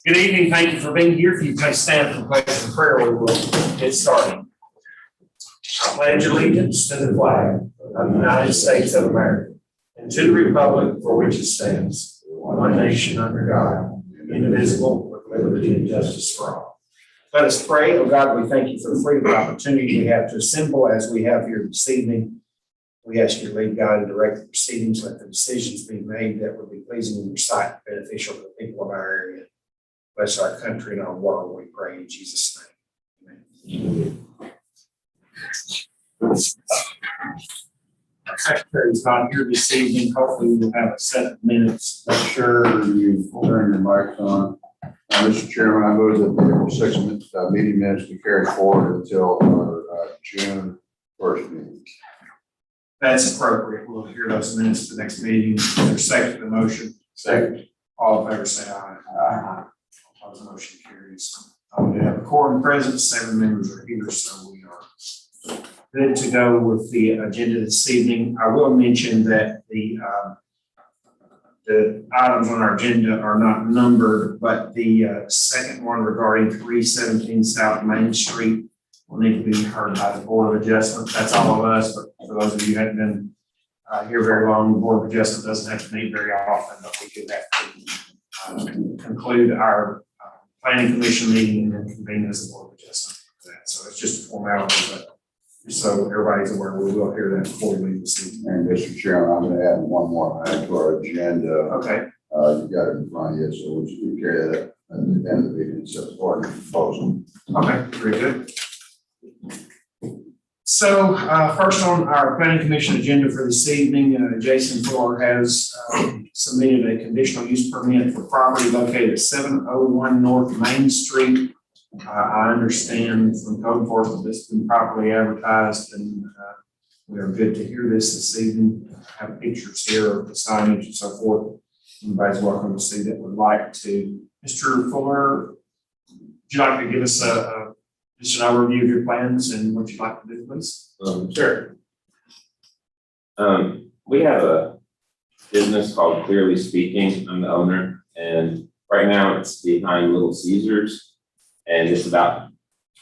Good evening. Thank you for being here. If you please stand for the pledge of prayer, we will get started. I pledge allegiance to the flag of the United States of America and to the republic for which it stands, one nation under God, indivisible, with liberty and justice for all. Let us pray. Oh God, we thank you for the freedom and opportunity we have to assemble as we have here this evening. We ask you to lead, guide, and direct the proceedings. Let the decisions be made that would be pleasing in your sight, beneficial to the people of our area. Bless our country and our world, we pray in Jesus' name. Amen. Our secretary is not here this evening. Hopefully we'll have a set of minutes. Make sure you turn your mics on. Mr. Chairman, I move that the April 6th meeting minutes be carried forward until our June 1st meeting. That's appropriate. We'll hear those minutes at the next meeting. Is there a second to the motion? Second. All in favor say aye. Aye. Opposed, motion carries. We have a quorum present, 7 members are here, so we are good to go with the agenda this evening. I will mention that the items on our agenda are not numbered, but the second one regarding 317 South Main Street will need to be heard by the Board of Adjustment. That's all of us, but for those of you who haven't been here very long, the Board of Adjustment doesn't have to meet very often, but we do have to conclude our Planning Commission meeting and then convene as a Board of Adjustment for that. So it's just a formality, but just so everybody's aware, we will hear that before we leave this evening. And Mr. Chairman, I'm going to add one more item to our agenda. Okay. You got it in front of you, so we should carry that at the end of the meeting, so for proposal. Okay, very good. So first on our Planning Commission agenda for this evening, Jason Fuller has submitted a conditional use permit for property located at 701 North Main Street. I understand from code enforcement this has been properly advertised, and we are good to hear this evening. I have pictures here of the signage and so forth. Anybody's welcome to see that would like to. Mr. Fuller, would you like to give us just an overview of your plans and what you'd like to do, please? Sure. We have a business called Clearly Speaking. I'm the owner, and right now it's behind Little Caesars, and it's about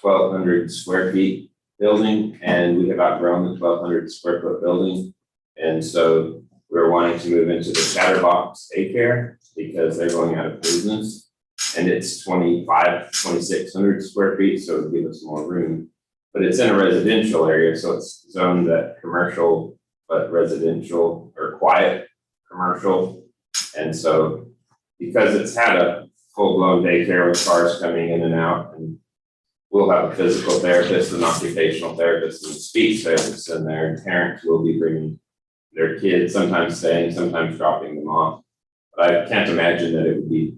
1,200 square feet building, and we have outgrown the 1,200 square foot building, and so we're wanting to move into the Chatterbox daycare because they're going out of business. And it's 2,600 square feet, so it would give us more room. But it's in a residential area, so it's zoned that commercial, but residential or quiet commercial. And so because it's had a full-blown daycare with cars coming in and out, and we'll have a physical therapist, an occupational therapist, and a speech therapist in there, and parents will be bringing their kids, sometimes staying, sometimes dropping them off. But I can't imagine that it would be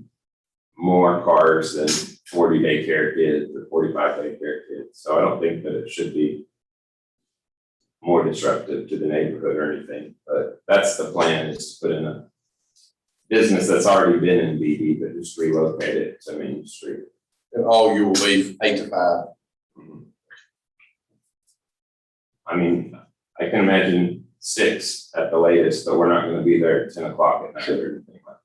more cars than 40 daycare kids or 45 daycare kids. So I don't think that it should be more disruptive to the neighborhood or anything. But that's the plan, is to put in a business that's already been in Beebe, but just relocate it to Main Street. And all you will leave 8 to 5. I mean, I can imagine 6 at the latest, but we're not going to be there at 10 o'clock at night or anything like that.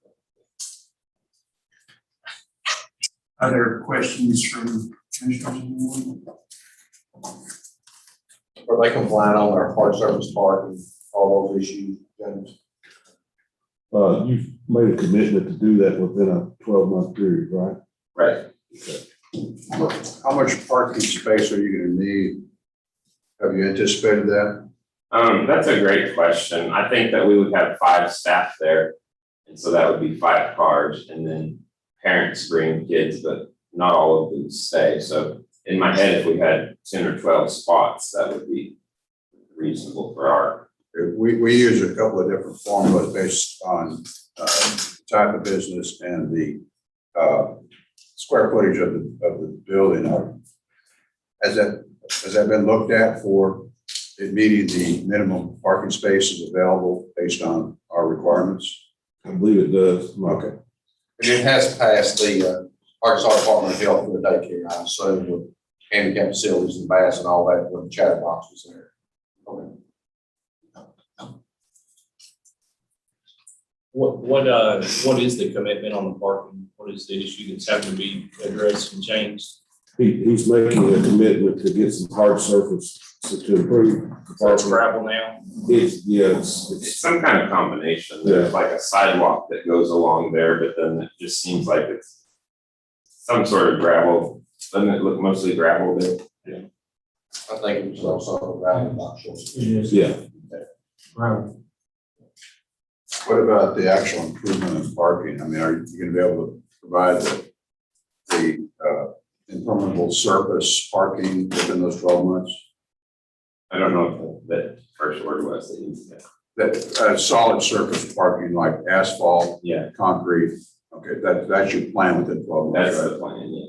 Other questions from commissioners? Are they compliant on their park service part and all those issues, James? You've made a commitment to do that within a 12-month period, right? Right. Okay. How much parking space are you going to need? Have you anticipated that? That's a great question. I think that we would have 5 staff there, and so that would be 5 cars, and then parents bring kids, but not all of them stay. So in my head, if we had 10 or 12 spots, that would be reasonable for our. We use a couple of different formulas based on type of business and the square footage of the building. Has that been looked at for it meeting the minimum parking spaces available based on our requirements? I believe it does. Okay. And it has passed the Arkansas Department of Health for the daycare, I assume, with handicap facilities and baths and all that, when the Chatterbox was there. Okay. What is the commitment on the parking? What What is the issue that's having to be addressed and changed? He's making a commitment to get some hard surface to improve. the So it's parking. gravel now? It's It's some kind of combination. There's like a sidewalk that goes along there, but then it just seems like it's some sort of gravel. Doesn't it look mostly gravel there? I think it was also around, I'm not sure. yeah. Right. What about the actual improvement in parking? I mean, are you gonna be able to provide the impermeable surface parking within those 12 months? I don't know if that first word was that you said. That solid surface parking like asphalt, Yeah, concrete, okay, that's your plan within 12 months, that's right? the plan, yeah.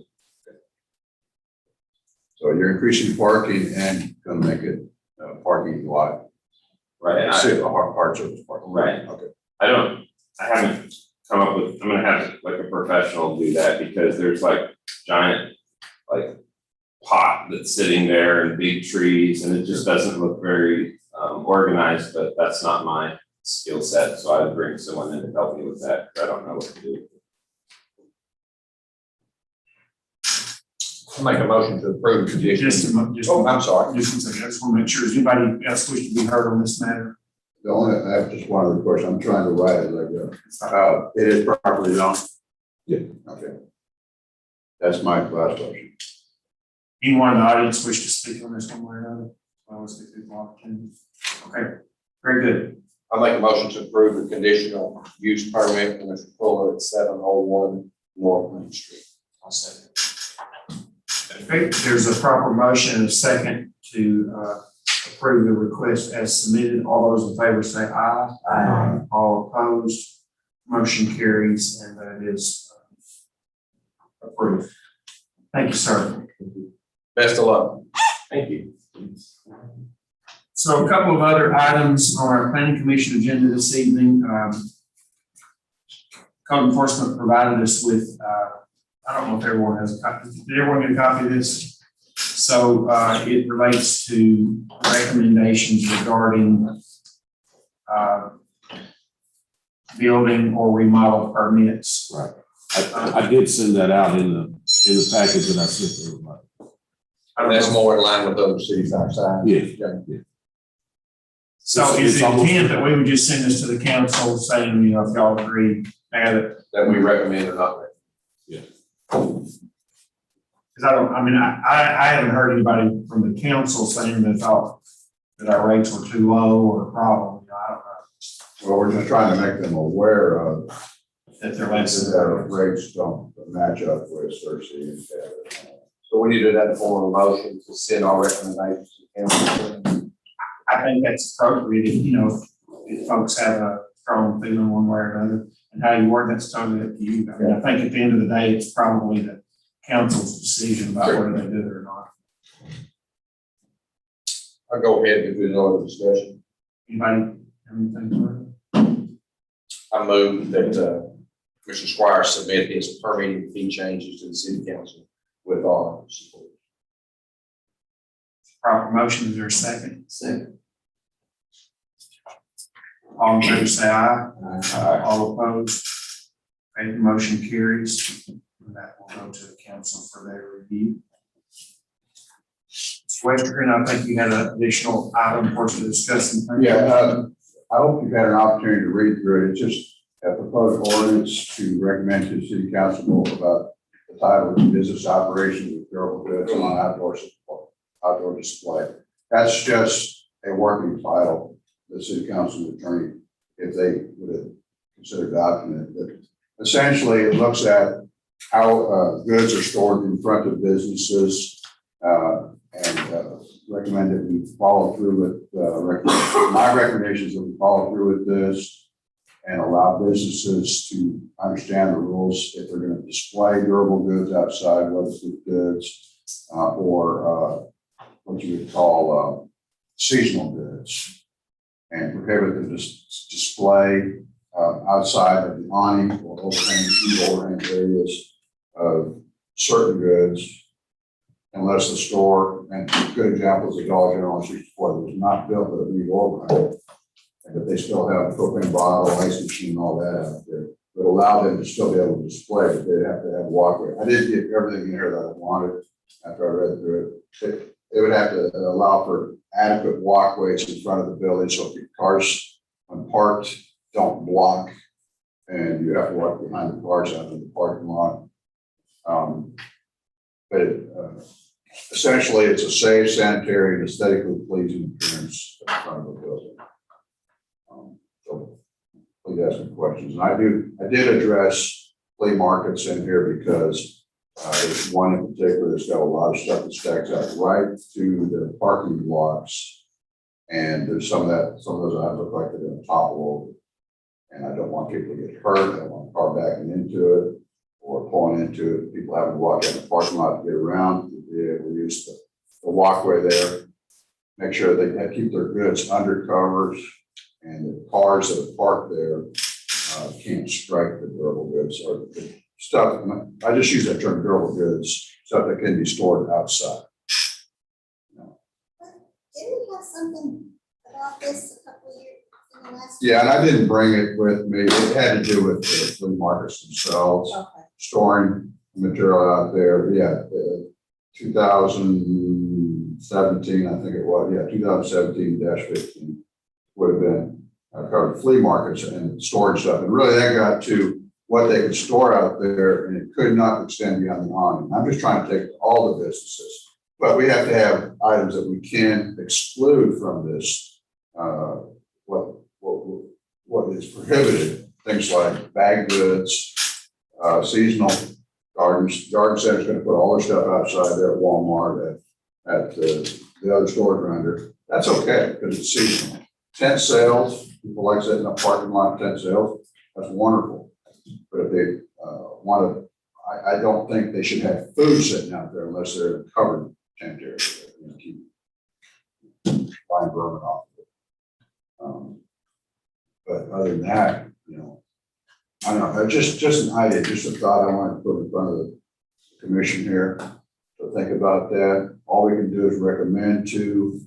So you're increasing parking and gonna make it parking lot. Right, and Say hard surface parking. Right. Okay. I haven't come up with, I'm gonna have like a professional do that because there's like giant, like pot that's sitting there and big trees and it just doesn't look very organized, but that's not my skill set. So I'd bring someone in to help me with that. I don't know what to do. I'll make a motion to approve conditions. Oh, I'm sorry. Just one second, I just want to make sure, is anybody else wish to be heard on this matter? The only, I have just one other question. I'm trying to write it as I go. It is properly zoned? Yeah. Okay. That's my last question. Anyone in the audience wish to speak on this one way or another? Well, let's get people opportunities. Okay, very good. I'll make a motion to approve the conditional use permit for Mr. Fuller at 701 North Main Street. I'll second. Okay, there's a proper motion and a second to approve the request as submitted. All those in favor say aye. Aye. All opposed, motion carries and that is approved. Thank you, sir. Best of luck. Thank you. So a couple of other items on our planning commission agenda this evening. Code enforcement provided us with, I don't know if everyone has a copy. Did everyone get a copy of this? So it relates to recommendations regarding building or remodel permits. Right. I did send that out in the package that I sent to everybody. And that's more in line with other cities outside. Yeah. So is the intent that we would just send this to the council saying, you know, if y'all agree, add it? That we recommend or not recommend. Because I haven't heard anybody from the council saying they thought that our rates were too low or a problem. You know, I don't know. Well, we're just trying to make them aware of That they're less. that rates don't match up with Cersei and Cabot. So we need to do that in the form of a motion to send our recommendations to council. I think that's appropriate, if, you know, if folks have a strong feeling one way or another, and how you work, that's totally up to you. I mean, I think at the end of the day, it's probably the council's decision about whether they do it or not. I'll go ahead and do the other discussion. Anybody have anything to I move that Mr. Squire submit his permitting fee changes to the city council with our support. proper motion? Is there a second? Second. All in favor say aye. Aye. All opposed? Okay, the motion carries. And that will go to the council for their review. Mr. Westergren, I think you had an additional item for us to discuss. Yeah, I hope you've had an opportunity to read through it. It's just a proposed ordinance to recommend to the city council about the title of business operations with durable goods on outdoor display. That's just a working title. The city council attorney, if they would have considered adopting it, but essentially it looks at how goods are stored in front of businesses and recommend that we follow through with my recommendation is that we follow through with this and allow businesses to understand the rules if they're going to display durable goods outside, whether it's goods or what you would call seasonal goods, and prohibit the display outside of the awning or overhang areas of certain goods, unless the store, and a good example is the Dollar General on 64 that was not built with a new overhang, but they still have a propane bottle, ice machine, all that out there. But allow them to still be able to display, but they'd have to have a walkway. I did get everything in here that I wanted after I read through it. They would have to allow for adequate walkways in front of the building, so if your cars, when parked, don't block, and you have to walk behind the cars out in the parking lot. But essentially, it's a safe, sanitary, and aesthetically pleasing appearance in front of the building. So please ask me questions. And I did address flea markets in here because there's one in particular that's got a lot of stuff that stacks out right to the parking lots. And there's some of those I have look like they're going to topple over. And I don't want people to get hurt. I don't want a car backing into it or pulling into it. People having to walk in the parking lot to get around, to be able to use the walkway there. Make sure they keep their goods under covers, and the cars that are parked there can't strike the durable goods or the stuff. I just use that term, durable goods, stuff that can be stored outside. Didn't we have something about this a couple of years in the last? Yeah, and I didn't bring it with me. It had to do with the flea markets themselves, Okay. storing material out there. Yeah, 2017, I think it was. Yeah, 2017-15 would have been covered flea markets and storage stuff. And really that got to what they could store out there, and it could not extend beyond the awning. I'm just trying to take all the businesses, but we have to have items that we can exclude from this, what is prohibited, things like bag goods, seasonal gardens. Garden Center's going to put all their stuff outside there at Walmart, at the other stores around here. That's okay because it's seasonal. Tent sales, people like sitting in a parking lot, tent sales, that's wonderful. But if they want to, I don't think they should have food sitting out there unless they're in a covered tent area. Keep flying vermin off of it. But other than that, I don't know, just an idea, just a thought I wanted to put in front of the commission here. So think about that. All we can do is recommend to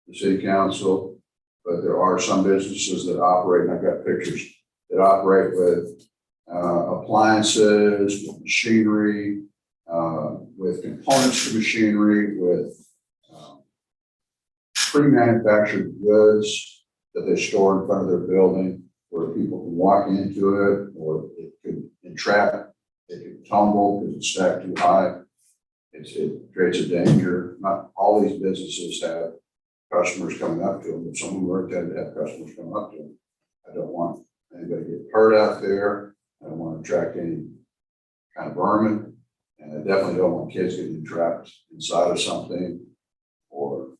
the city council, but there are some businesses that operate, and I've got pictures, that operate with appliances, with machinery, with components to machinery, with pre-manufactured goods that they store in front of their building, where people can walk into it, or it could entrap, it could tumble because it's stacked too high. It creates a danger. Not all these businesses have customers coming up to them, but some of them are intended to have customers come up to them. I don't want anybody to get hurt out there. I don't want to attract any kind of vermin, and I definitely don't want kids getting trapped inside of something, or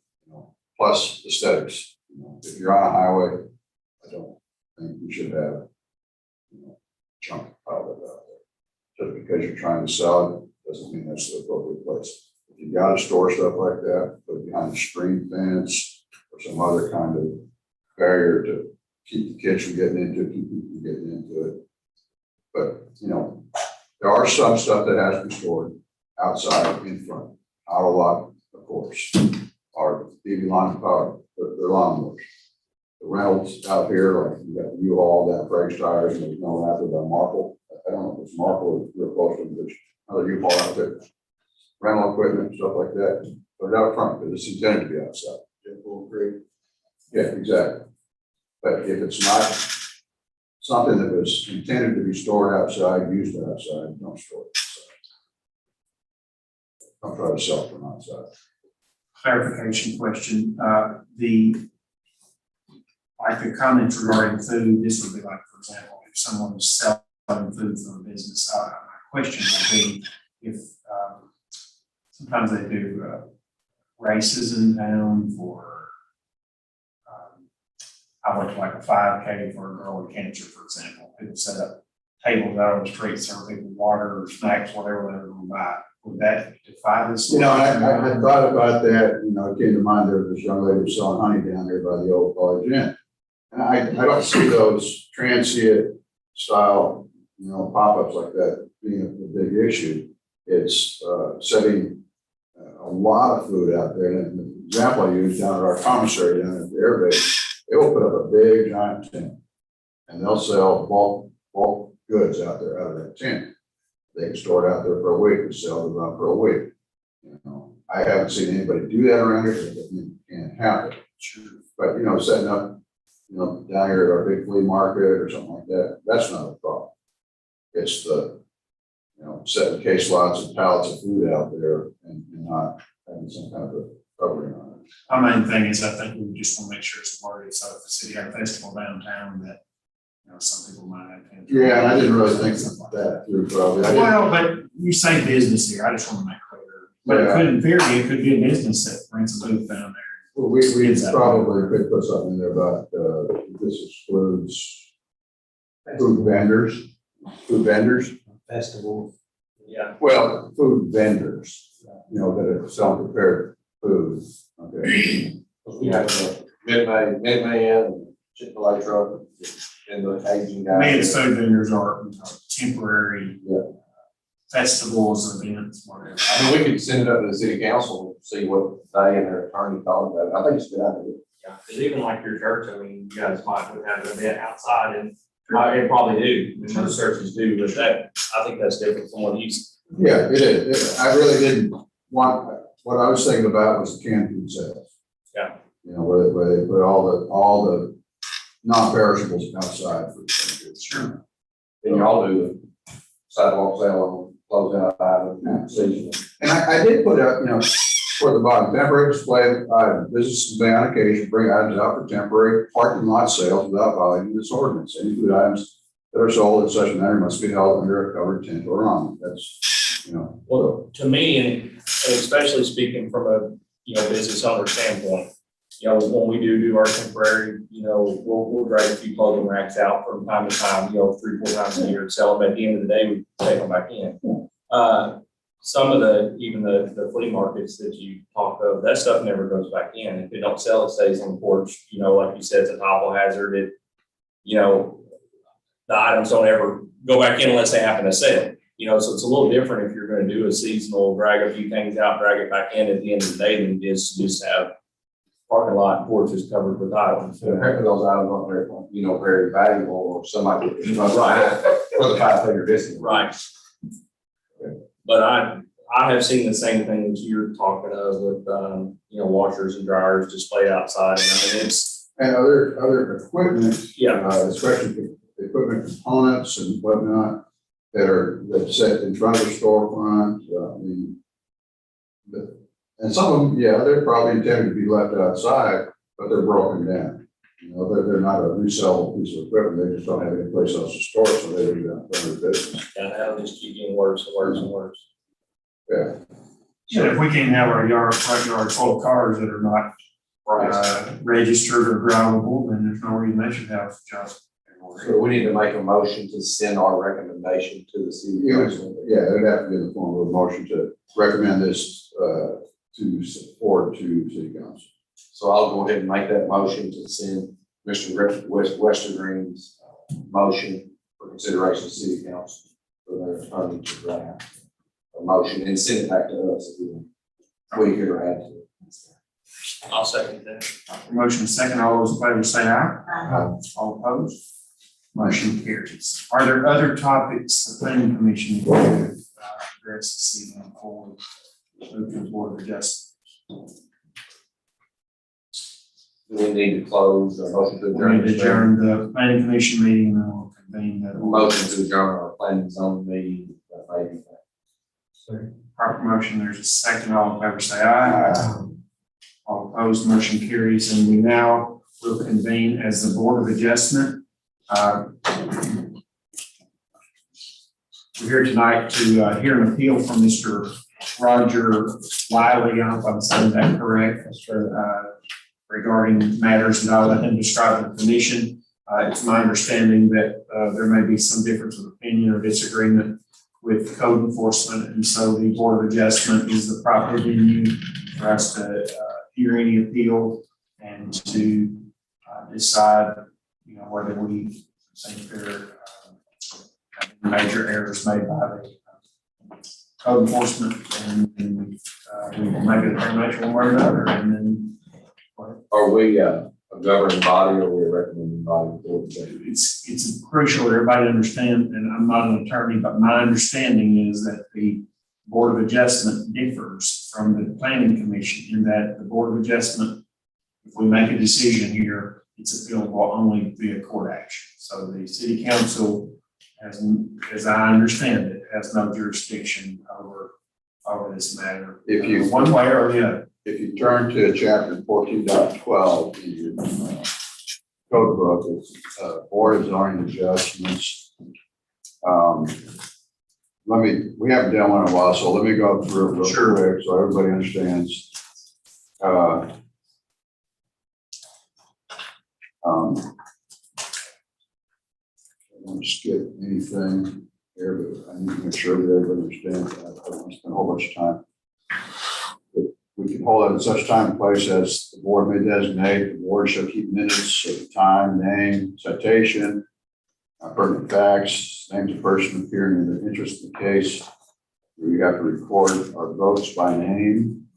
plus aesthetics. If you're on a highway, I don't think you should have junk piled up out there. Just because you're trying to sell it doesn't mean that's the appropriate place. If you got to store stuff like that, put it behind a screen fence or some other kind of barrier to keep the kids from getting into it, keep people from getting into it. But there are some stuff that has to be stored outside, in front, out of lot, of course. Our Beebe line of power, their lawnmowers. The rentals out here, like you got the U-Haul down Frank's Tires, and there's no after the Marple. I don't know if it's Marple or real close to them, there's another U-Haul out there. Rental equipment, stuff like that. But out front, because it's intended to be outside. Yeah, exactly. But if it's not something that was intended to be stored outside, used outside, don't store it outside. Don't try to sell it from outside. Clarification question, the comments regarding food, this would be like, for example, if someone is selling food for a business, my question would be if, sometimes they do races in town for, I went to like a 5K for a girl with cancer, for example. People set up tables out on the street, serve people water or snacks, whatever they're going to buy. Would that defy this? I thought about that. It came to mind, there was this young lady who was selling honey down there by the old college inn. And I don't see those transient style, pop-ups like that being a big issue. It's setting a lot of food out there. And the example I used down at our commissary down at the air base, they will put up a big giant tent and they'll sell bulk bulk goods out there out of that tent. They can store it out there for a week and sell it for a week. You know, I haven't seen anybody do that around here, but it can't happen. But, you know, setting up, you know, down here at our big flea market or something like that, that's not a problem. It's the, you know, setting case lots and pallets of food out there and not having some kind of a covering on it. My main thing is I think we just want to make sure it's worded so if the city had a festival downtown that, you know, some people might have. Yeah, and I didn't really think that through probably. I didn't- Well, but you say business here, I just want to make clear. But it Yeah. could, in theory, it could be a business that rents a booth down there. Well, we probably could put something in there about, this excludes food vendors. Festival. Yeah. Well, food vendors, you know, that are selling prepared food, okay? We have the Midman, and Chick-fil-A truck, and the Asian guy. Maybe it's food vendors are, you know, temporary Yeah. festivals, events, whatever. I mean, we could send it up to the city council, and see what they and their attorney thought about it. I think it's a good idea. Yeah, because even like your church, I mean, you guys might would have an event outside and they probably do, and most churches do, but that, I think that's different from what he's. Yeah, it is. I really didn't want, what I was thinking about was the canned food sales. Yeah. You know, where they put all the non-perishables outside for. Sure. And y'all do the sidewalk sale, close out item, season. And I did put up, you know, for the bottom, temporary display items, businesses may on occasion bring items out for temporary parking lot sales without violating this ordinance. Any food items that are sold in such a manner must be held under a covered tent or awning. That's, you know. Well, to me, and especially speaking from a, you know, business owner standpoint, you know, when we do our temporary, you know, we'll drag a few clothing racks out from time to time, you know, 3-4 times a year and sell them. At the end of the day, we take them back in. Some of the, even the flea markets that you talk of, that stuff never goes back in. If they don't sell, it stays on the porch, you know, like you said, it's a total hazard. It, you know, the items don't ever go back in unless they happen to sell. You know, so it's a little different if you're going to do a seasonal, drag a few things out, drag it back in at the end of the day than it is to just have parking lot and porches covered with items. So heck of those items aren't very, you know, very valuable, or somebody, you know, for the 5-figure discount. Right. But I have seen the same thing that you're talking of with, you know, washers and dryers displayed outside. And I mean, it's, And other equipment, yeah, especially equipment components and whatnot that set in front of the storefront. I mean, and some of them, yeah, they're probably intended to be left outside, but they're broken down. You know, they're not a resellable piece of equipment. They just don't have any place else to store it, so they leave it out in front of their business. and that'll just keep getting worse and worse and worse. Yeah. Yeah, if we can't have our front yard full of cars that are not registered or drivable, then there's no reason they should have just. So we need to make a motion to send our recommendation to the city council. Yeah, it'd have to be in the form of a motion to recommend this to support to city council. So I'll go ahead and make that motion to send Mr. Westergreen's motion for consideration to city council for their attorney to draft a motion and send it back to us if we tweak it or add to it. I'll second that. Motion second, all those in favor say aye. Uh, All opposed? Motion carries. Are there other topics the planning commission would address this evening before we move to the board of adjustment? Do we need to close or motion to We need to adjourn? adjourn the planning commission meeting and then we'll convene the. Motion to adjourn our planning zone meeting, maybe. Proper motion, there's a second, all in favor say aye. All opposed, motion carries, and we now will convene as the Board of Adjustment. We're here tonight to hear an appeal from Mr. Roger Wiley, I don't know if I'm saying that correct, regarding matters that I'll let him describe to the commission. It's my understanding that there may be some difference of opinion or disagreement with code enforcement, and so the Board of Adjustment is the proper venue for us to hear any appeal and to decide, you know, whether we think there have been major errors made by the code enforcement, and we will make a determination one way or another, and then. Are we a governing body or we recommending body? It's crucial that everybody understand, and I'm not an attorney, but my understanding is that the Board of Adjustment differs from the Planning Commission in that the Board of Adjustment, if we make a decision here, it's appealable only via court action. So the city council has, as I understand it, has no jurisdiction over this matter. If you- One way or the other. If you turn to chapter 14.12 in your code book, it's board of zoning adjustments. We haven't done one in a while, so let me go through it real quick so everybody understands. I don't skip anything here, but I need to make sure that everybody understands. I don't want to spend a whole bunch of time. We can hold it at such time and place as the board may designate. The board shall keep minutes of the time, name, citation, pertinent facts, names of person appearing in the interest of the case. We have to record our votes by name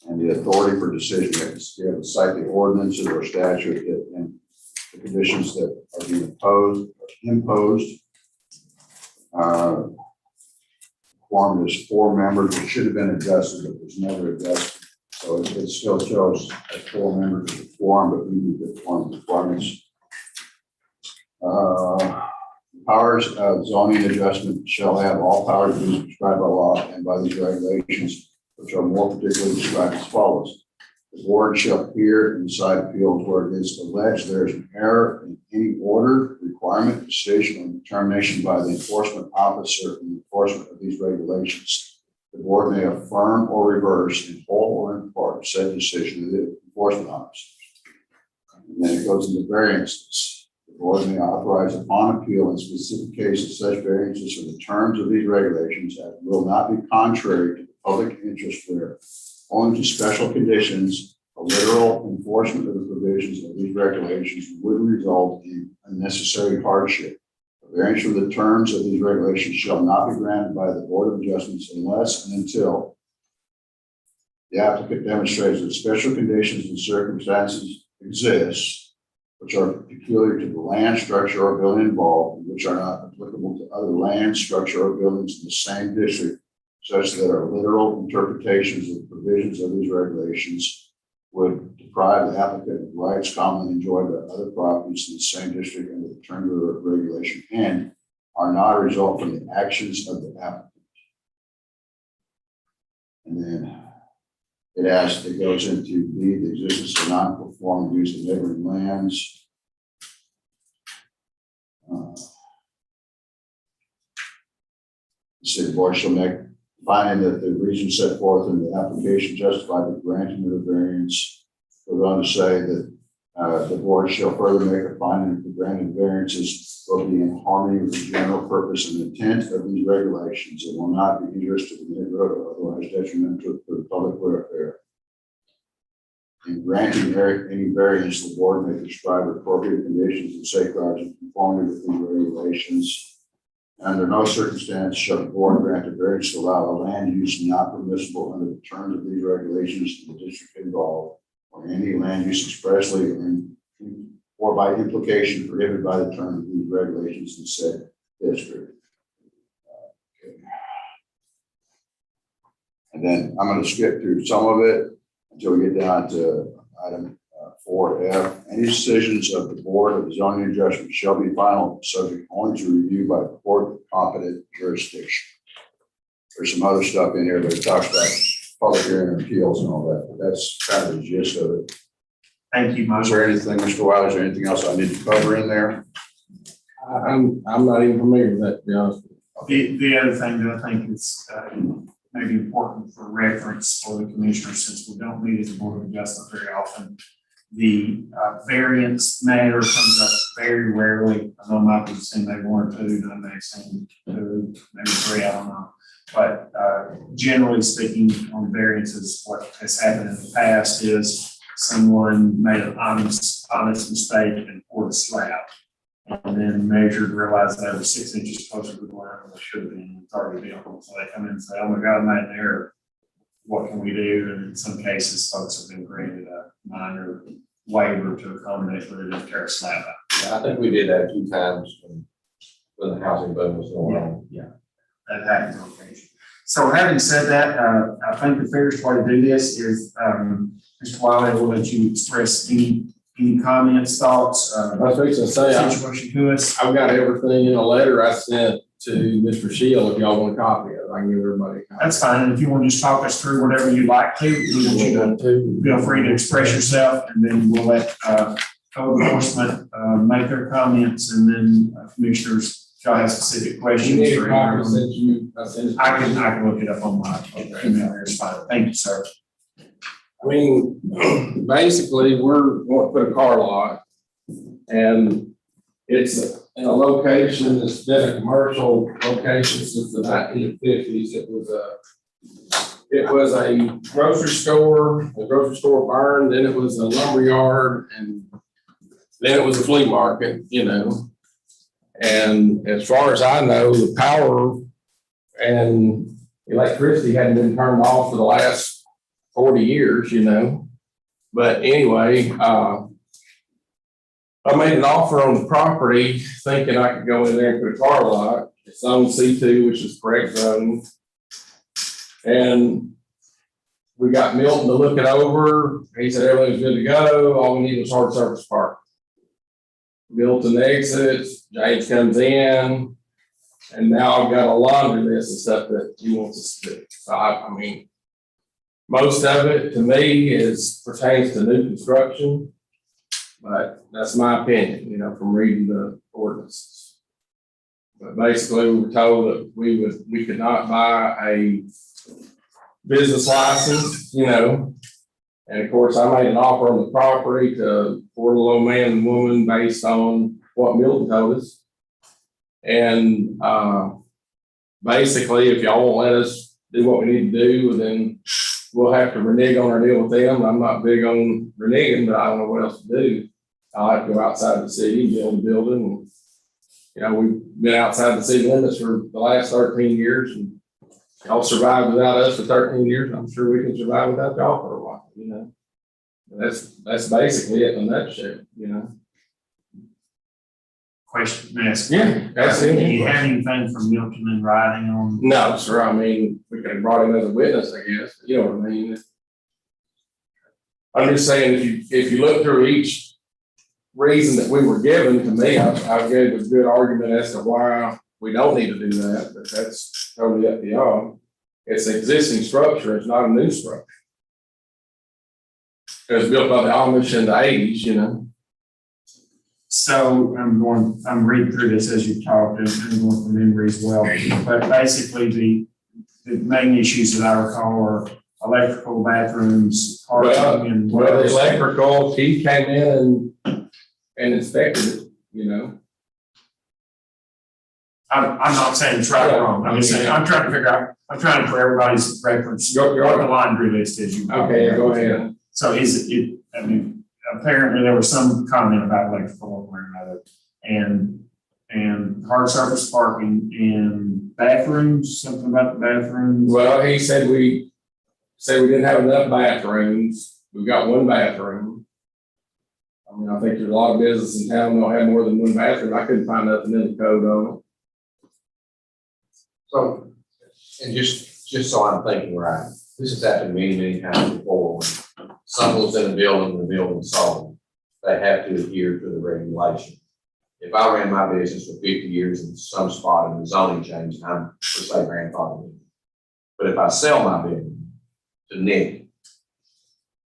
and the authority for decision. We have to cite the ordinances or statute and the conditions that are being imposed. Quorum is 4 members. It should have been adjusted, but it was never adjusted. So it still shows as 4 members of the quorum, but we need the quorum requirements. Powers of zoning adjustment shall have all powers being prescribed by law and by these regulations, which are more particularly described as follows. The board shall hear and decide appeals where it is alleged there is an error in any order, requirement, decision, or determination by the enforcement officer in the enforcement of these regulations. The board may affirm or reverse in whole or in part said decision of the enforcement officer. And then it goes into variances. The board may authorize upon appeal in specific cases such variances from the terms of these regulations as will not be contrary to the public interest where owing to special conditions, a literal enforcement of the provisions of these regulations would result in unnecessary hardship. A variance from the terms of these regulations shall not be granted by the Board of Adjustments unless and until the applicant demonstrates that special conditions and circumstances exist, which are peculiar to the land, structure, or building involved, which are not applicable to other land, structure, or buildings in the same district, such that our literal interpretations of the provisions of these regulations would deprive the applicant of rights commonly enjoyed by other properties in the same district under the terms of the regulation and are not a result from the actions of the applicant. And then it goes into B, the existence of non-conforming use of neighboring lands. The city board shall make finding that the reasons set forth in the application justify the granting of the variance. Goes on to say that the board shall further make a finding that the granted variances will be in harmony with the general purpose and intent of these regulations and will not be injurious to the neighborhood or otherwise detrimental to the public welfare. In granting any variance, the board may prescribe appropriate conditions and safeguards in conformity with these regulations. Under no circumstance shall the board grant a variance to allow a land use not permissible under the terms of these regulations in the district involved, or any land use expressly or by implication prohibited by the terms of these regulations in said district. And then I'm going to skip through some of it until we get down to item 4F. Any decisions of the Board of Zoning Adjustment shall be final, subject only to review by the court of competent jurisdiction. There's some other stuff in here that talks about public hearing appeals and all that, but that's kind of the gist of it. Thank you, Is Mike. there anything, Mr. Wiley, is there anything else I need to cover in there? I'm not even familiar with that, to be honest with you. The other thing that I think is maybe important for reference for the commissioners, since we don't meet as a board of adjustment very often, the variance matter comes up very rarely. I know Mike was saying maybe 1 or 2, and I may have seen 2, maybe 3, I don't know. But generally speaking, on variances, what has happened in the past is someone made an honest mistake and poured a slab, and then measured, realized they were 6 inches closer to the ground than they should have been. It's already built. So they come in and say, "Oh my God, I made an error. What can we do?" And in some cases, folks have been granted a minor waiver to accommodate where they tear a slab out. I think we did that a few times when the housing boom was going on. That happens on occasion. So having said that, I think the fairest way to do this is, Mr. Wiley, will let you express any comments, thoughts, I was fixing to say, situation to us. I've got everything in a letter I sent to Mr. Shield, if y'all want a copy of it, I can give everybody a copy. That's fine. And if you want to just talk us through whatever you'd like to, we want you to feel free to express yourself, and then we'll let, code enforcement, make their comments, and then commissioners, if y'all have specific You questions. need a for copy either. since you, I sent it. I can look it up on my email. It's fine. Thank you, sir. I mean, basically, we're going to put a car lot, and it's in a location that's been a commercial location since the 1950s. It was a grocery store. The grocery store burned, then it was a lumber yard, and then it was a flea market, you know. And as far as I know, the power and electricity hadn't been turned off for the last 40 years, you know. But anyway, I made an offer on the property thinking I could go in there and put a car lot. It's on C2, which is correct zone. And we got Milton to look it over. He said everything's good to go. All we need was hard surface park. Milton exits, James comes in, and now I've got a laundry list of stuff that he wants us to do. So I mean, most of it to me pertains to new construction, but that's my opinion, you know, from reading the ordinances. But basically, we were told that we could not buy a business license, you know. And of course, I made an offer on the property to for the low man and woman based on what Milton told us. And basically, if y'all won't let us do what we need to do, then we'll have to renege on our deal with them. I'm not big on reneging, but I don't know what else to do. I'll have to go outside the city and build a building. And, you know, we've been outside the city limits for the last 13 years, and y'all survived without us for 13 years. I'm sure we can survive without y'all for a while, you know. That's basically it in a nutshell, you know. Question asked. Yeah, that's it. Do you have anything from Milton in writing on? No, sir. I mean, we could have brought him as a witness, I guess. You know what I mean? I'm just saying, if you look through each reason that we were given, to me, I gave a good argument as to why we don't need to do that, but that's totally up to y'all. It's an existing structure. It's not a new structure. It was built by the Amish in the 80s, you know. So I'm reading through this as you've talked and going from memory as well. But basically the main issues that I recall are electrical, bathrooms, parking, and Well, the electrical, he came in and inspected it, you know. I'm not saying it's right or wrong. I'm just saying, I'm trying to figure out, I'm trying for everybody's reference, what the laundry list is. Okay, go ahead. So is it, I mean, apparently there was some comment about electrical one way or another, and hard surface parking and bathrooms, something about the bathrooms. Well, he said we didn't have enough bathrooms. We've got one bathroom. I mean, I think there's a lot of businesses in town that don't have more than one bathroom. I couldn't find nothing in the code on it. So, and just so I'm thinking right, this has happened many times before. When someone's in a building and the building's sold, they have to adhere to the regulation. If I ran my business for 50 years in some spot and the zoning changed, I'm per se grandfathered. But if I sell my building to Nick,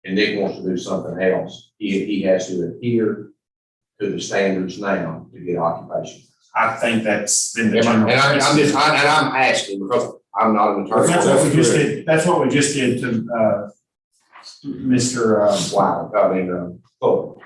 and Nick wants to do something else, he has to adhere to the standards now to get occupation. I think that's been the general. And I'm asking because I'm not an attorney. That's what we just did. That's what we just did to Mr. Wow, I mean, oh.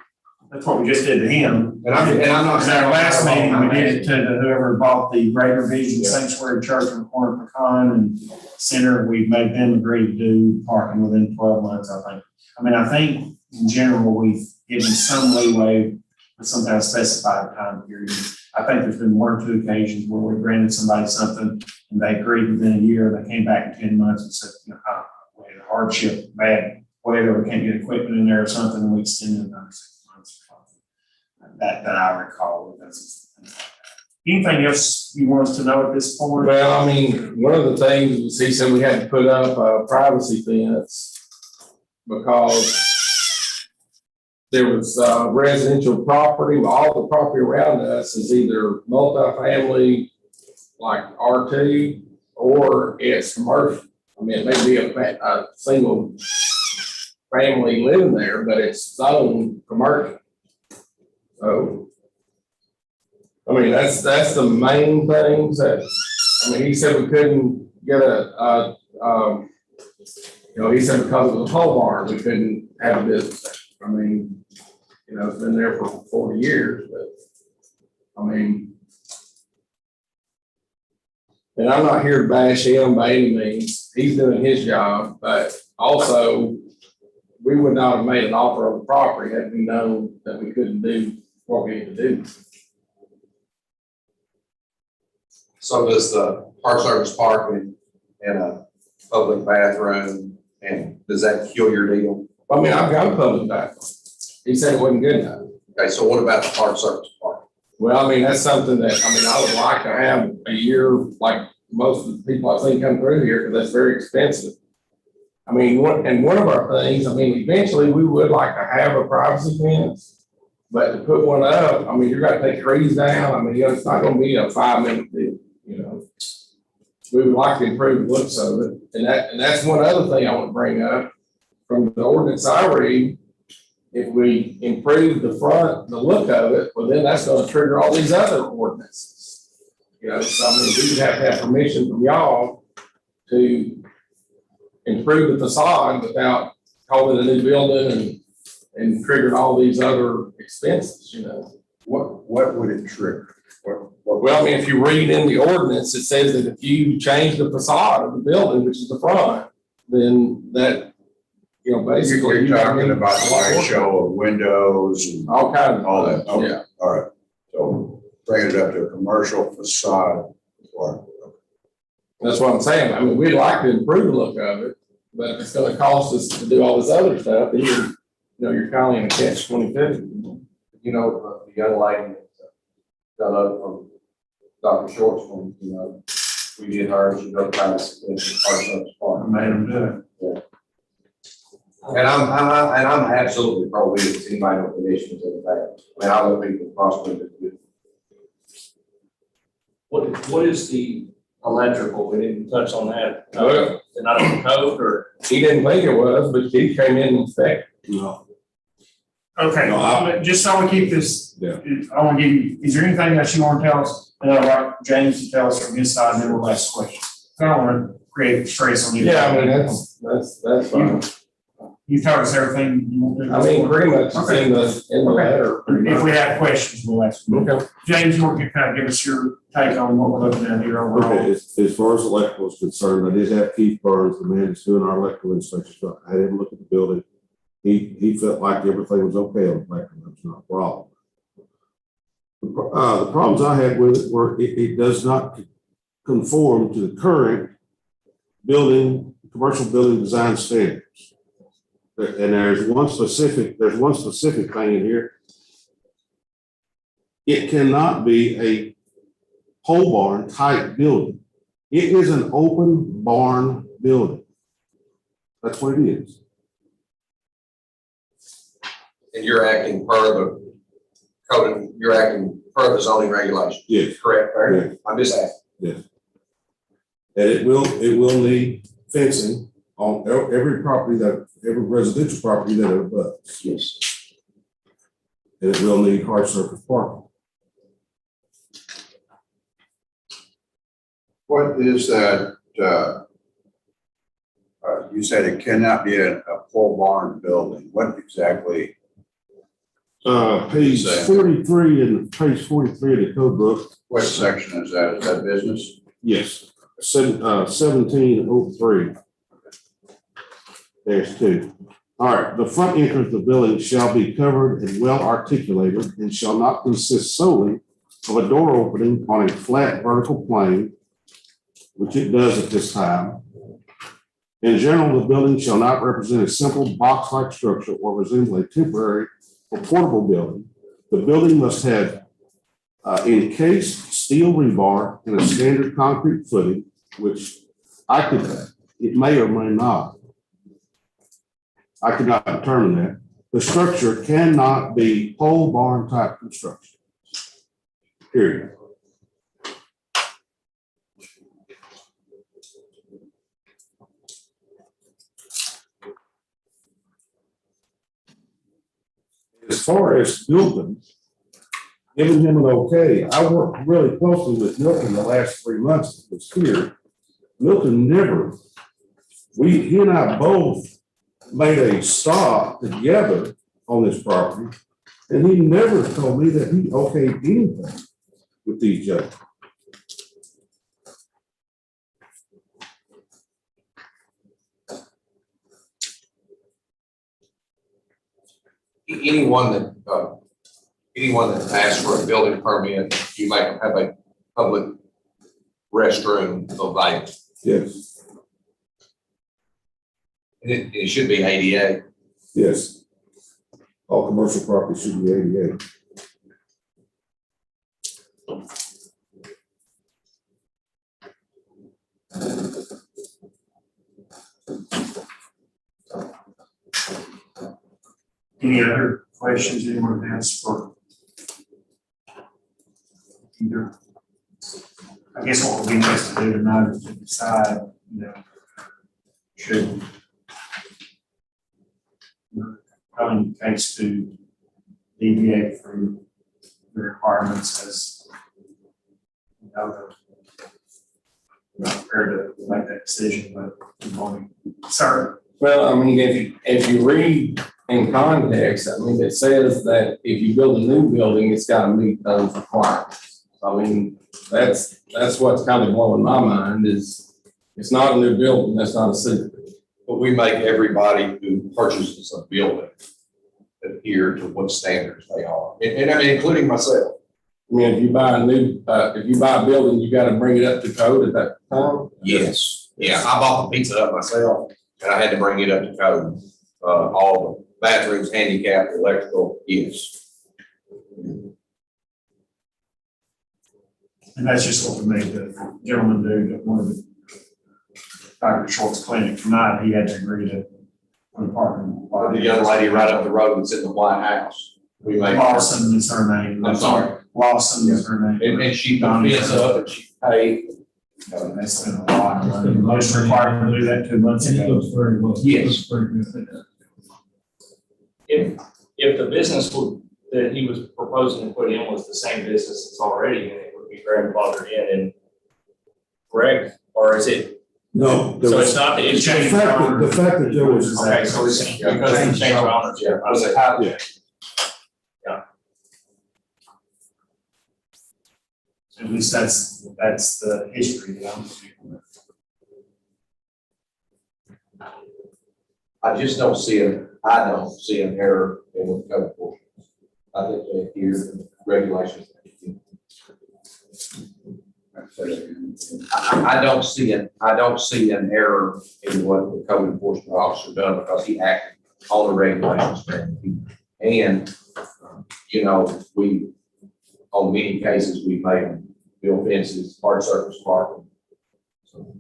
That's what we just did to him. And I'm not. In our last meeting, we did it to whoever bought the Greater Vision Sanctuary Church on the corner of Pecan and Center. We made them agree to do parking within 12 months, I think. I mean, I think in general, we've given some leeway with some kind of specified time period. I think there's been 1 or 2 occasions where we granted somebody something and they agreed within a year. They came back in 10 months and said, you know, we had a hardship, bad weather, we can't get equipment in there or something, and we extended another 6 that I recall. Anything else you want us to know at this point? Well, I mean, one of the things was he said we had to put up a privacy fence because there was residential property, all the property around us is either multifamily, like R2, or it's commercial. I mean, it may be a single family living there, but it's zoned commercial. So, I mean, that's the main things that, I mean, he said we couldn't get he said because of the pole barn, we couldn't have a business there. I mean, it's been there for 40 years, but, I mean, and I'm not here to bash him by any means. He's doing his job, but also we would not have made an offer on the property had we known that we couldn't do what we need to do. So does the Park Service parking and a public bathroom, and does that kill your deal? I mean, I've got a public bathroom. He said it wasn't good enough. Okay, so what about the Park Service parking? Well, I mean, that's something that, I would like to have a year, like most of the people I've seen come through here, because that's very expensive. I mean, one of our things, eventually we would like to have a privacy fence, but to put one up, you're gonna take trees down. It's not gonna be a 5-minute deal, We would like to improve the looks of it. And that's one other thing I want to bring up from the ordinance I read. If we improve the look of it, well, then that's going to trigger all these other ordinances. So we would have to have permission from y'all to improve the facade without calling it a new building and triggering all these other expenses, What would it trigger? Well, if you read in the ordinance, it says that if you change the facade of the building, which is the front, then that, basically. You're talking about the ratio of windows and All kinds of. all that. Okay. Yeah. All right. So bring it up to a commercial facade. That's what I'm saying. We'd like to improve the look of it, but if it's gonna cost us to do all this other stuff, then you're kind of in a catch-22. The young lady that got up from Dr. Short's one, we did her, she goes kind of expensive Park Service I park. made them do it. And I'm absolutely pro business, anybody know conditions in that. I love people prosper. What is the electrical? We didn't touch on that. Well, Is it not on code or? he didn't think it was, but he came in and inspected. No. Okay, No, just so we keep this, Yeah. I want to give you, is there anything that you want to tell us? And I'd like James to tell us from his side, and then we'll ask questions. I don't want to create stress on you. That's fine. You told us everything you want to. Pretty much it's in the letter. If we have questions, we'll ask them. Okay. James, you want to kind of give us your take on what we're looking at here overall? Okay, as far as electrical is concerned, I did have Keith Burns, the man that's doing our electrical inspection. I had him look at the building. He felt like everything was okay on the electrical. That's not a problem. The problems I had with it were it does not conform to the current commercial building design standards. And there's one specific thing in here. It cannot be a pole barn type building. It is an open barn building. That's what it is. And you're acting per the code, you're acting per the zoning regulations. Yes. Correct, right? Yeah. I'm just asking. Yes. And it will need fencing on every residential property that it abuts. Yes. And it will need hard surface parking. What is that, you said it cannot be a pole barn building. What exactly? Page 43 and page 43 of the code book. What section is that? Is that business? Yes, 1703. There's 2. All right, the front entrance of the building shall be covered and well articulated and shall not consist solely of a door opening on a flat vertical plane, which it does at this time. In general, the building shall not represent a simple box-like structure or resemble a temporary or portable building, The building must have encased steel rebar and a standard concrete footing, which it may or may not. I could not determine that. The structure cannot be pole barn type construction. Period. As far as Milton, giving him an okay, I worked really closely with Milton the last 3 months he was here. Milton never, he and I both made a stop together on this property, and he never told me that he okayed anything with these gentlemen. Anyone that asks for a building permit, you make them have a public restroom available. Yes, And it should be ADA. yes. All commercial property should be ADA. Any other questions anyone has for either? I guess what we'll be asked to do tonight is to decide, should coming case to deviate from the requirements as not prepared to make that decision, but good morning. Sir. Well, I mean, if you read in context, I mean, it says that if you build a new building, it's gotta meet those requirements. I mean, that's what's kind of blowing my mind is it's not a new building, that's not a secret. But we make everybody who purchases a building adhere to what standards they are. And I mean, including myself. I mean, if you buy a building, you gotta bring it up to code at that time. Yes. Yeah, I bought the pizza up myself and I had to bring it up to code. All the bathrooms, handicap, electrical, yes. And that's just what we made the gentleman do that wanted the Dr. Schwartz clinic tonight. He had to agree to put a parking lot. The young lady right up the road that's in the White House. We made. Lawson is her name. I'm sorry. Lawson is her name. And she put this up and she paid. That's been a while. Most required to do that 2 months ago. very well. Yes. If the business that he was proposing to put in was the same business that's already in it, would be grandfathered in, correct? Or is it, No. so it's not the The exchange? fact that there was. Okay, so it's because of change of ownership. I was like, Yeah. At least that's the history that I'm speaking with. I just don't see I don't see an error in what the code enforcement. I think they adhere to the regulations. I don't see an error in what the code enforcement officer done because he acted on the regulations. And, we, on many cases, we made them build fences, hard surface parking. So,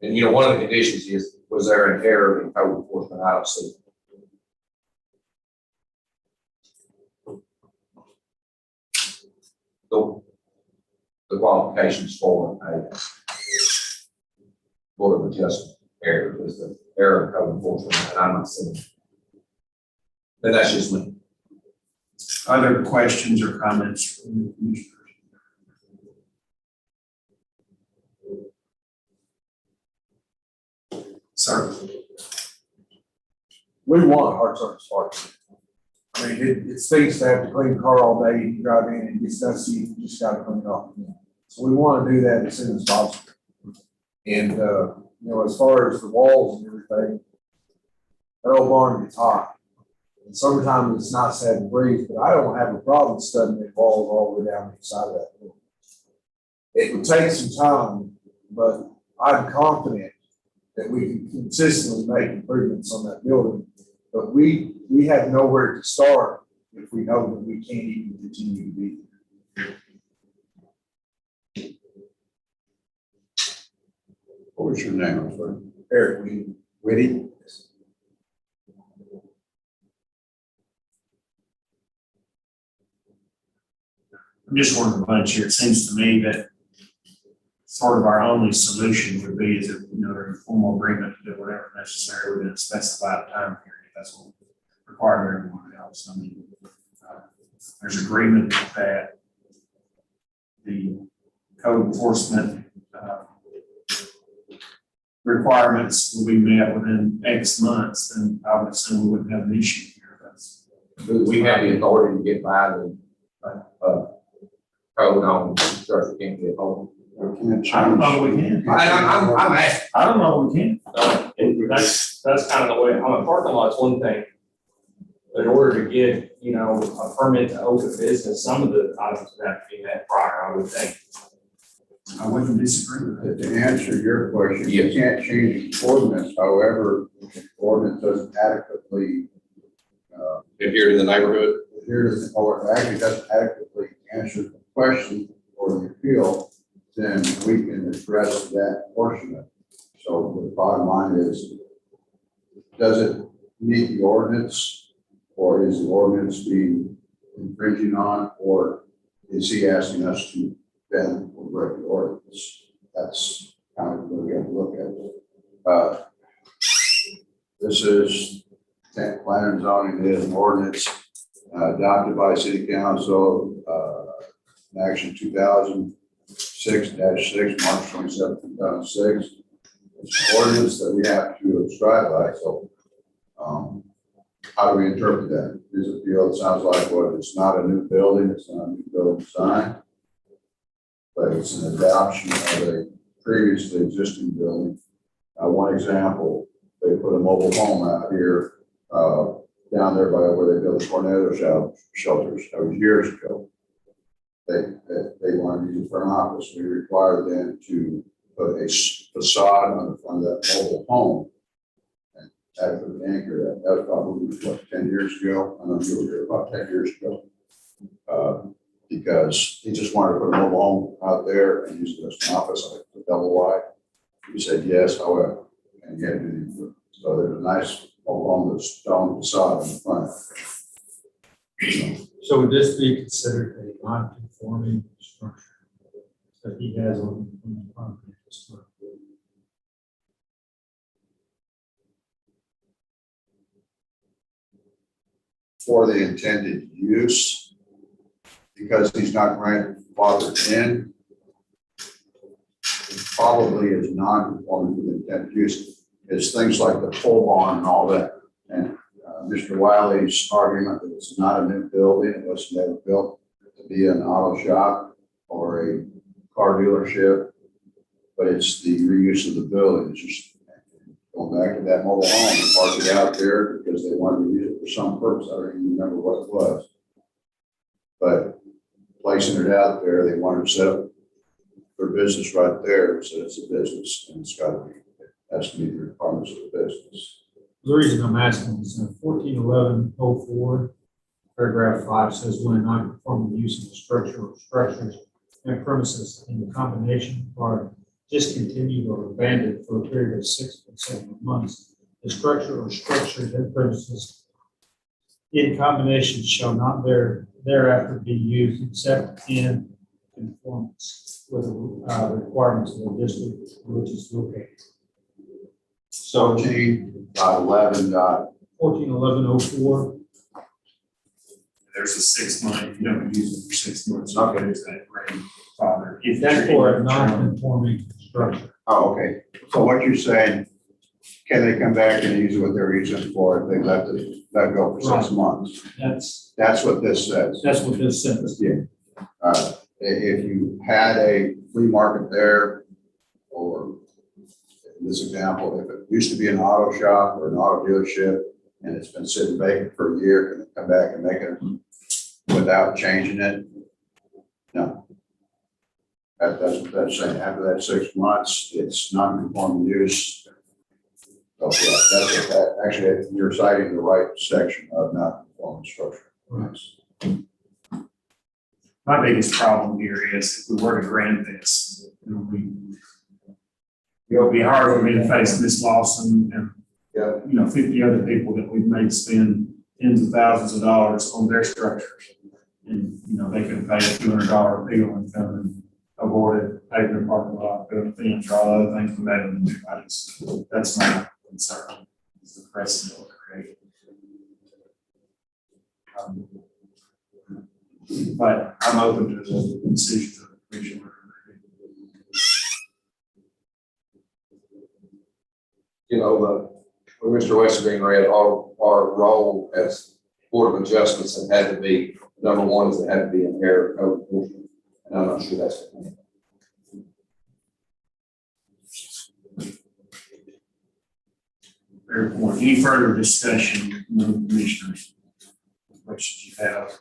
and, one of the conditions is, was there an error in code enforcement? I don't see. The qualifications for a Board of Adjustment error is the error of code enforcement, and I'm not seeing. But that's just me. Other questions or comments from the commissioners? Sir. We want hard surface parking. I mean, it stinks to have to clean the car all day, you drive in and it gets dusty, you just gotta clean it off. So we wanna do that as soon as possible. And, as far as the walls and everything, that old barn gets hot. And summertime it's nice to have a breeze, but I don't have a problem studding the walls all the way down the side of that building. It would take some time, but I'm confident that we can consistently make improvements on that building. But we have nowhere to start if we know that we can't even continue to be. What was your name? I'm sorry. Eric, Whitty. I'm just one of the bunch here. It seems to me that sort of our only solution would be is if, there's a formal agreement to do whatever necessary within a specified time period. That's what we require of everyone else. I mean, there's agreement that the code enforcement requirements will be met within X months, then I would assume we wouldn't have an issue here. We have the authority to get by the, code on construction, can't get home. We can't I don't change. know that we can. I'm asking. I don't know that we can. That's kind of the way, on a parking lot's one thing. In order to get, a permit to open business, some of the items would have to be met prior, I would think. I wouldn't disagree with that. To answer your question, you can't change the ordinance, however, the ordinance doesn't adequately, Adhere to the neighborhood. or actually doesn't adequately answer the question or the appeal, then we can address that portion of it. So the bottom line is, does it meet the ordinance, or is the ordinance being infringing on, or is he asking us to bend or break the ordinance? That's kind of what we have to look at. This is plan and zoning is an ordinance adopted by City Council, Action 2006-6, March 27, 2006. It's an ordinance that we have to subscribe by. So, how do we interpret that? Does it feel, it sounds like what? It's not a new building, it's not a new building design, but it's an adoption of a previously existing building. One example, they put a mobile home out here down there by where they built the tornado shelters. That was years ago. They wanted to use it for an office. We required them to put a facade on the front of that mobile home and adequately anchor that. That was probably, 10 years ago? I don't know if you were here, about 10 years ago. Because he just wanted to put a mobile home out there and use it as an office, like a double wide. We said yes, however, and he had to do it. So there's a nice along the stone facade in the front. So would this be considered a non-conforming structure that he has on the property? For the intended use, because he's not grandfathered in, it probably is non-conforming with intended use. It's things like the pole barn and all that. And Mr. Wiley's argument that it's not a new building, it was never built to be an auto shop or a car dealership, but it's the reuse of the building. It's just going back to that mobile home, they parked it out there because they wanted to use it for some purpose. I don't even remember what it was. But placing it out there, they wanted to set up their business right there, so it's a business and it's got to be, it has to meet the requirements of the business. The reason I'm asking is 141104, paragraph 5 says when a non-conforming use of the structure or structures and premises in the combination are discontinued or abandoned for a period of 6 consecutive months, the structure or structures and premises in combination shall not thereafter be used except in conformance with the requirements of the district which is located. So 14.11. 141104. There's a 6 month, you don't use it for 6 months. Okay. There's that grandfather. If That's for a non-conforming structure. Oh, okay. So what you're saying, can they come back and use what they're using for if they let go for 6 months? That's what this says. That's what this says. If you had a flea market there, or in this example, if it used to be an auto shop or an auto dealership and it's been sitting vacant for a year, can they come back and make it without changing it? No. That's what that's saying. After that 6 months, it's non-conforming use. So yeah, that's what that, actually, you're citing the right section of non-conforming structure. My biggest problem here is if we were to grant this, it'll be hard for me to face Miss Lawson and, 50 other people that we've made spend tens of thousands of dollars on their structures. And, they could pay a $200 appeal and come and avoid it, pay their parking lot, build a fence, or all other things we made them do. That's my concern, is the precedent will create. But I'm open to the decision of the commission. When Mr. Westergreen read, our role as Board of Adjustments had to be, number one is it had to be an error code enforcement, and I'm not sure that's. Fair point. Any further discussion among the commissioners? Questions you have?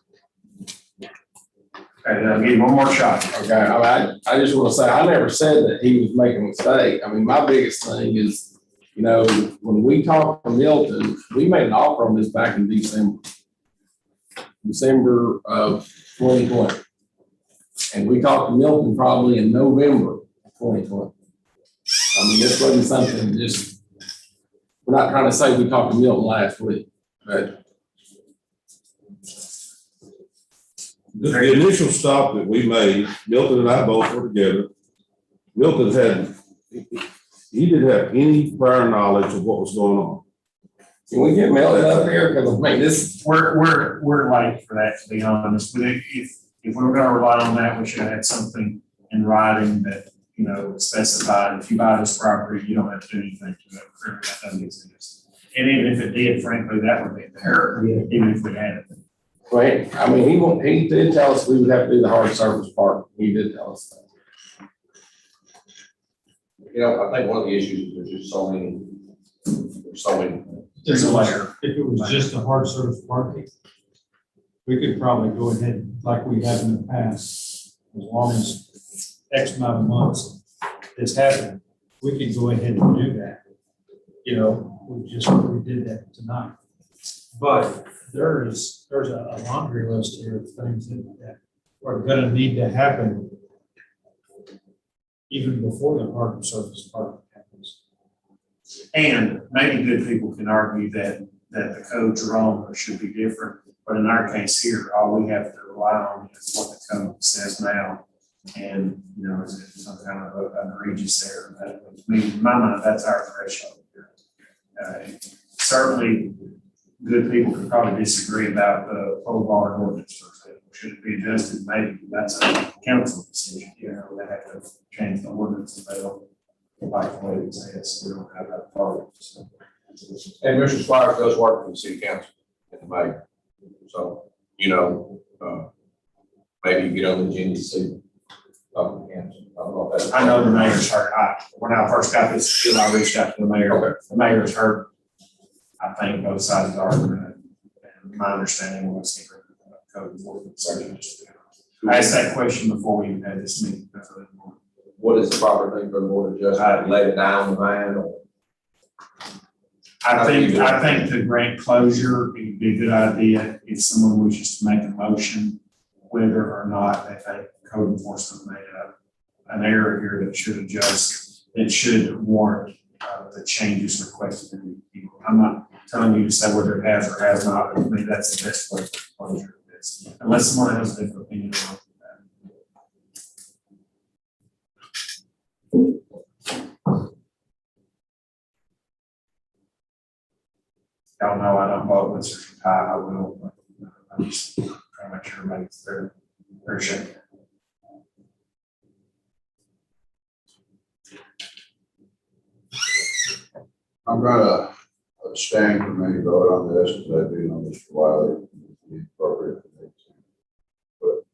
Okay, then I'll give you one more shot. Okay, I just want to say, I never said that he was making a mistake. I mean, my biggest thing is, when we talked to Milton, we made an offer on this back in December of 2020. And we talked to Milton probably in November of 2020. I mean, this wasn't something just, we're not trying to say we talked to Milton last week, but The initial stop that we made, Milton and I both were together. Milton he didn't have any prior knowledge of what was going on. can we get Milton up here? Because I mean, this, We're late for that, to be honest. But if we were going to rely on that, we should have had something in writing that, specified, if you buy this property, you don't have to do anything to it. That doesn't exist. And even if it did, frankly, that would be there, even if we had it. wait, I mean, he did tell us we would have to do the hard surface part. He did tell us that. I think one of the issues is there's just so many. There's a layer. If it was just a hard surface parking, we could probably go ahead, like we have in the past, as long as X amount of months it's happened, we could go ahead and do that. We did that tonight. But there's a laundry list here of things that are gonna need to happen even before the hard surface parking happens. And maybe good people can argue that the code's wrong or should be different. But in our case here, all we have to rely on is what the code says now. And, is it some kind of an egregious error? I mean, in my mind, that's our threshold here. Certainly, good people could probably disagree about the pole barn ordinance, for example. Should it be adjusted? Maybe that's a council decision. They have to change the ordinance if they don't like the way it says. We don't have that authority. So. And Mr. Squires does work for the city council at the mayor. So, maybe you get on the agenda to see. I know the mayor's hurt. When I first got this deal, I reached out to the mayor. Okay. The mayor's hurt. I think both sides of the argument. And my understanding was he code enforcement. I asked that question before we even had this meeting. What is the proper thing for the board of adjustment? Lay it down the van or? I think to grant closure, it'd be a good idea if someone wishes to make a motion, whether or not they think code enforcement made an error here that should adjust, it should warrant the changes requested in the people. I'm not telling you to say whether it has or has not, but I think that's the best way for closure of this, unless someone has a different opinion on that. Y'all know I don't vote with Mr. Ty, I will, but I just try to make sure everybody's their share. I'm gonna abstain from any vote on this, because I do know Mr. Wiley is the appropriate for me to. But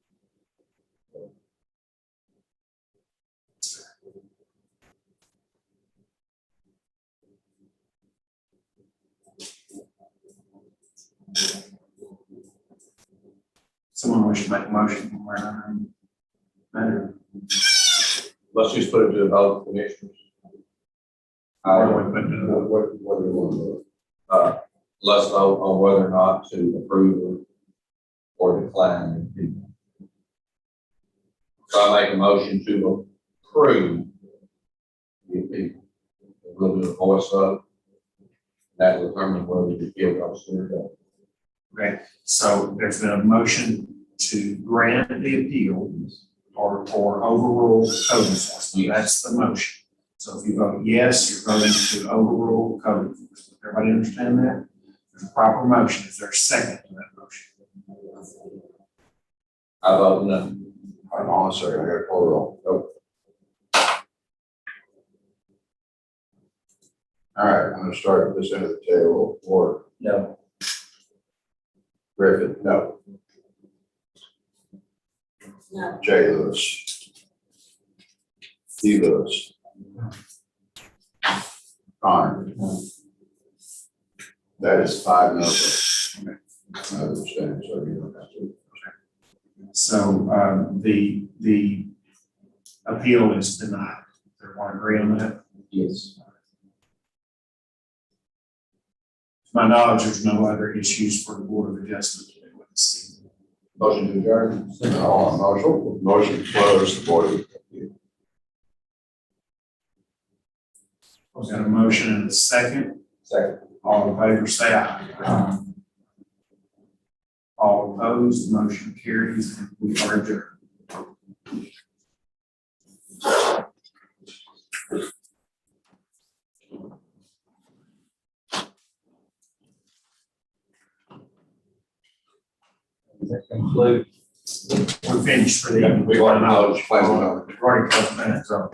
Someone wish to make a motion where I'm better. Let's just put it to a vote, commissioners. Where do we put it? what do you want to vote? Let's vote on whether or not to approve or decline the appeal. So I make a motion to approve the appeal. We'll do a voice vote. That will determine whether the appeal goes through or not. Okay, so there's been a motion to grant the appeal or overrule code enforcement. That's the motion. So if you vote yes, you're voting to overrule code enforcement. Everybody understand that? There's a proper motion. Is there a second to that motion? I vote no. Hold on a second, I gotta call the roll. Oh. All right, I'm gonna start at this end of the table. Ward, No. Griffin, no. No. Jay Lewis. D. Lewis. Connor. That is 5 no votes. I understand, so you don't have to. So the appeal is denied. Everyone agree on that? Yes. To my knowledge, there's no other issues for the Board of Adjustment to do with this evening. Motion to adjourn. Motion to close the board of appeal. We've got a motion and a second. Second. All in favor, say aye. All opposed, motion carries, and we are adjourned. That concludes. We're finished for the evening. We want to know. Plan on. We've already closed minutes, so.